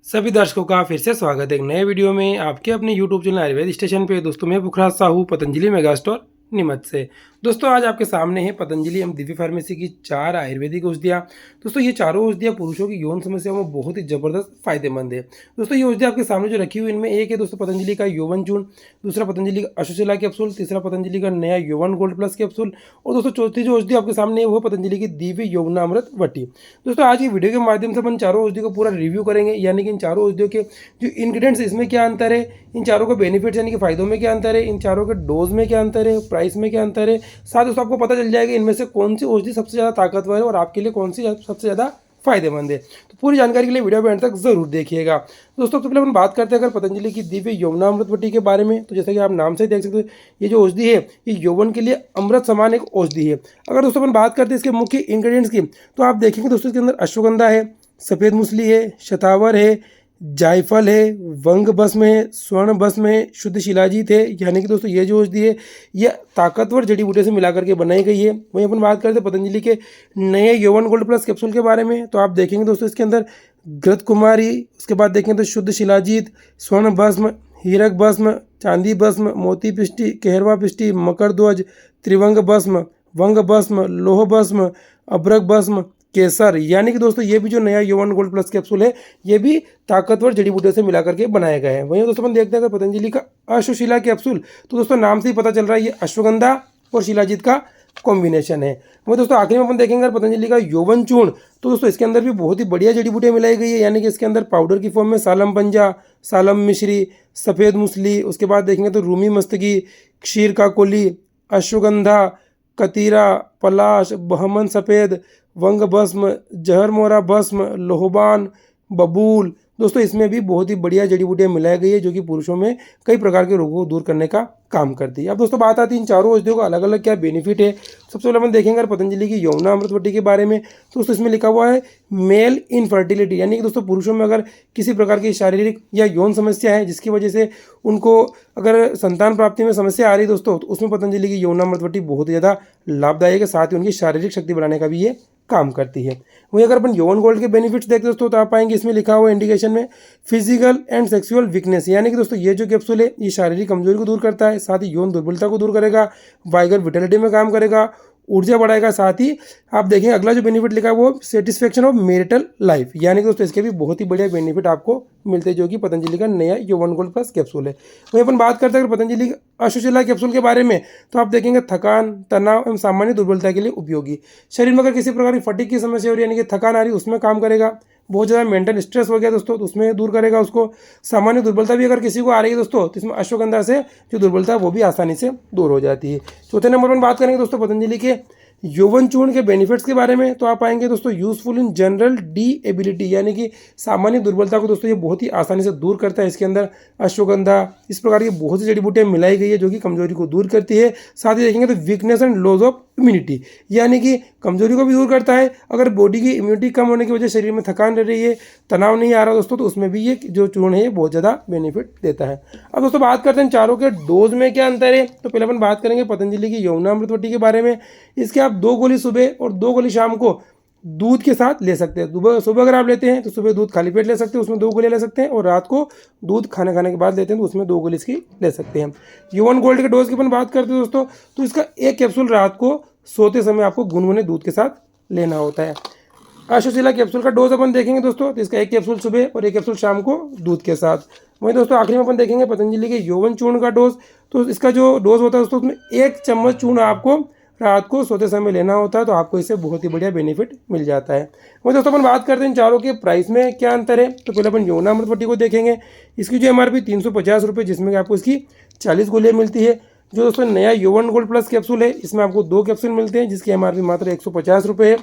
सभी दर्शकों का फिर से स्वागत है एक नए वीडियो में आपके अपने यूट्यूब चैनल आयुर्वेद स्टेशन पे। दोस्तों मैं पुखराज साहू पतंजलि मेगा स्टोर नीमच से। दोस्तों आज आपके सामने है पतंजलि एवं दिव्य फार्मेसी की 4 आयुर्वेदिक औषधियाँ। दोस्तों ये चारों औषधियाँ पुरुषों की यौन समस्याओं में बहुत ही ज़बरदस्त फायदेमंद है। दोस्तों ये औषधि आपके सामने जो रखी हुई इनमें एक है दोस्तों पतंजलि का यौवन चूर्ण, दूसरा पतंजलि का अश्वशिला कैप्सूल, तीसरा पतंजलि का नया यौवन गोल्ड प्लस कैप्सूल और दोस्तों चौथी जो औषधि आपके सामने है वो पतंजलि की दिव्य यौवनामृत वटी। दोस्तों आज की वीडियो के माध्यम से अपन चारों औषधि को पूरा रिव्यू करेंगे, यानी कि इन चारों औषधियों के जो इंग्रेडिएंट्स इसमें क्या अंतर है, इन चारों के बेनिफिट्स यानी कि फ़ायदों में क्या अंतर है, इन चारों के डोज में क्या अंतर है, प्राइस में क्या अंतर है, साथ ही आपको पता चल जाएगा इनमें से कौन सी औषधि सबसे ज़्यादा ताकतवर है और आपके लिए कौन सी सबसे ज़्यादा फायदेमंद है। तो पूरी जानकारी के लिए वीडियो में एंड तक जरूर देखिएगा। दोस्तों सबसे पहले अपन बात करते हैं अगर पतंजलि की दिव्य यौवनामृत वटी के बारे में, तो जैसा कि आप नाम से देख सकते हो ये जो औषधि है ये यौवन के लिए अमृत समान एक औषधि है। अगर दोस्तों अपन बात करते हैं इसके मुख्य इंग्रेडिएंट्स की, तो आप देखेंगे दोस्तों इसके अंदर अश्वगंधा है, सफ़ेद मूसली है, शतावर है, जायफल है, वंग भस्म है, स्वर्ण भस्म है, शुद्ध शिलाजीत है। यानी कि दोस्तों ये जो औषधि है ये ताकतवर जड़ी बूटियों से मिलाकर के बनाई गई है। वहीं अपन बात करते हैं पतंजलि के नए यौवन गोल्ड प्लस कैप्सूल के बारे में, तो आप देखेंगे दोस्तों इसके अंदर घृत कुमारी, उसके बाद देखेंगे तो शुद्ध शिलाजीत, स्वर्ण भस्म, हीरक भस्म, चांदी भस्म, मोती पिष्टि, कहरवा पिष्टि, मकर ध्वज, त्रिवंग भस्म, वंग भस्म, लोह भस्म, अभ्रक भस्म, केसर। यानी कि दोस्तों ये भी जो नया यौवन गोल्ड प्लस कैप्सूल है ये भी ताकतवर जड़ी बूटियों से मिलाकर के बनाया गया है। वहीं दोस्तों अपन देखते हैं अगर पतंजलि का अश्वशिला कैप्सूल, तो दोस्तों नाम से ही पता चल रहा है ये अश्वगंधा और शिलाजीत का कॉम्बिनेशन है। वहीं दोस्तों आखिरी में अपन देखेंगे अगर पतंजलि का यौवन चूर्ण, तो दोस्तों इसके अंदर भी बहुत ही बढ़िया जड़ी बूटियाँ मिलाई गई है। यानी कि इसके अंदर पाउडर की फॉर्म में सालम पंजा, सालम मिश्री, सफ़ेद मूसली, उसके बाद देखेंगे तो रूमी मस्तकी, क्षीर काकोली, अश्वगंधा, कतीरा, पलाश, बहमन सफ़ेद, वंग भस्म, जहर मोरा भस्म, लोहबान, बबूल। दोस्तों इसमें भी बहुत ही बढ़िया जड़ी बूटियाँ मिलाई गई है जो कि पुरुषों में कई प्रकार के रोगों को दूर करने का काम करती है। अब दोस्तों बात आती है इन चारों औषधियों का अलग अलग क्या बेनिफिट है। सबसे पहले हम देखेंगे अगर पतंजलि की यौवनामृत वटी के बारे में, तो दोस्तों इसमें लिखा हुआ है मेल इनफर्टिलिटी, यानी कि दोस्तों पुरुषों में अगर किसी प्रकार की शारीरिक या यौन समस्या है जिसकी वजह से उनको अगर संतान प्राप्ति में समस्या आ रही है दोस्तों, तो उसमें पतंजलि की यौवनामृत वटी बहुत ही ज़्यादा लाभदायक है। साथ ही उनकी शारीरिक शक्ति बढ़ाने का भी ये काम करती है। वहीं अगर अपन यौवन गोल्ड के बेनिफिट्स देखते हैं दोस्तों, तो आप पाएंगे इसमें लिखा हुआ इंडिकेशन में फिजिकल एंड सेक्सुअल वीकनेस, यानी कि दोस्तों ये जो कैप्सूल है ये शारीरिक कमजोरी को दूर करता है, साथ ही यौन दुर्बलता को दूर करेगा, वाइगर विटेलिटी में काम करेगा, ऊर्जा बढ़ाएगा। साथ ही आप देखें अगला जो बेनिफिट लिखा है वो सेटिस्फेक्शन ऑफ मैरिटल लाइफ, यानी कि दोस्तों इसके भी बहुत ही बढ़िया बेनिफिट आपको मिलते हैं जो कि पतंजलि का नया यौवन गोल्ड प्लस कैप्सूल है। वहीं अपन बात करते हैं पतंजलि अश्वशिला कैप्सूल के बारे में, तो आप देखेंगे थकान, तनाव एवं सामान्य दुर्बलता के लिए उपयोगी। शरीर में अगर किसी प्रकार की फटीग की समस्या हो रही है, यानी कि थकान आ रही है, उसमें काम करेगा। बहुत ज़्यादा मेंटल स्ट्रेस हो गया दोस्तों तो उसमें दूर करेगा उसको। सामान्य दुर्बलता भी अगर किसी को आ रही है दोस्तों, तो इसमें अश्वगंधा से जो दुर्बलता है वो भी आसानी से दूर हो जाती है। चौथे नंबर पर बात करेंगे दोस्तों पतंजलि के यौवन चूर्ण के बेनिफिट्स के बारे में, तो आप पाएंगे दोस्तों useful in general D ability, यानी कि सामान्य दुर्बलता को दोस्तों ये बहुत ही आसानी से दूर करता है। इसके अंदर अश्वगंधा इस प्रकार की बहुत सी जड़ी बूटियाँ मिलाई गई है जो कि कमजोरी को दूर करती है। साथ ही देखेंगे तो weakness and loss of immunity, यानी कि कमजोरी को भी दूर करता है। अगर बॉडी की इम्यूनिटी कम होने की वजह से शरीर में थकान रह रही है, तनाव नहीं आ रहा दोस्तों, तो उसमें भी ये जो चूर्ण है बहुत ज़्यादा बेनिफिट देता है। अब दोस्तों बात करते हैं चारों के डोज में क्या अंतर है, तो पहले अपन बात करेंगे पतंजलि की यौवनामृत वटी के बारे में। इसके आप 2 गोली सुबह और 2 गोली शाम को दूध के साथ ले सकते हैं। सुबह अगर आप लेते हैं तो सुबह दूध खाली पेट ले सकते हैं, उसमें 2 गोली ले सकते हैं, और रात को दूध खाने के बाद लेते हैं तो उसमें 2 गोली इसकी ले सकते हैं। यौवन गोल्ड के डोज की अपन बात करते हैं दोस्तों, तो इसका एक कैप्सूल रात को सोते समय आपको गुनगुने दूध के साथ लेना होता है। अश्वशिला कैप्सूल का डोज अपन देखेंगे दोस्तों, तो इसका एक कैप्सूल सुबह और एक कैप्सूल शाम को दूध के साथ। वहीं दोस्तों आखिरी में अपन देखेंगे पतंजलि के यौवन चूर्ण का डोज, तो इसका जो डोज होता है दोस्तों उसमें 1 चम्मच चूर्ण आपको रात को सोते समय लेना होता है, तो आपको इससे बहुत ही बढ़िया बेनिफिट मिल जाता है। वहीं दोस्तों अपन बात करते हैं इन चारों के प्राइस में क्या अंतर है, तो पहले अपन यौवनामृत वटी को देखेंगे। इसकी जो MRP 350 रुपये, जिसमें आपको इसकी 40 गोलियाँ मिलती है। जो दोस्तों नया यौवन गोल्ड प्लस कैप्सूल है इसमें आपको 2 कैप्सूल मिलते हैं जिसकी MRP मात्र 150 रुपये है।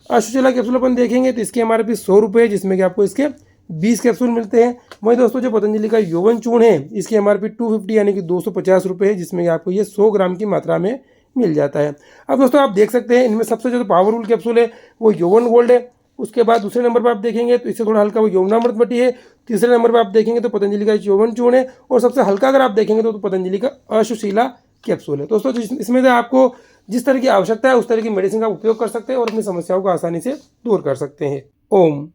अश्वशिला कैप्सूल अपन देखेंगे तो इसकी MRP 100 रुपये है, जिसमें कि आपको इसके 20 कैप्सूल मिलते हैं। वहीं दोस्तों जो पतंजलि का यौवन चूर्ण है इसकी MRP 250 यानी कि 250 रुपये है, जिसमें कि आपको ये 100 ग्राम की मात्रा में मिल जाता है। अब दोस्तों आप देख सकते हैं इनमें सबसे जो पावरफुल कैप्सूल है वो यौवन गोल्ड है। उसके बाद दूसरे नंबर पर आप देखेंगे तो इससे थोड़ा हल्का वो यौवनामृत वटी है। तीसरे नंबर पर आप देखेंगे तो पतंजलि का यौवन चूर्ण है, और सबसे हल्का अगर आप देखेंगे तो पतंजलि का अश्वशिला कैप्सूल है। दोस्तों इसमें से आपको जिस तरह की आवश्यकता है उस तरह की मेडिसिन का उपयोग कर सकते हैं और अपनी समस्याओं को आसानी से दूर कर सकते हैं। ओम।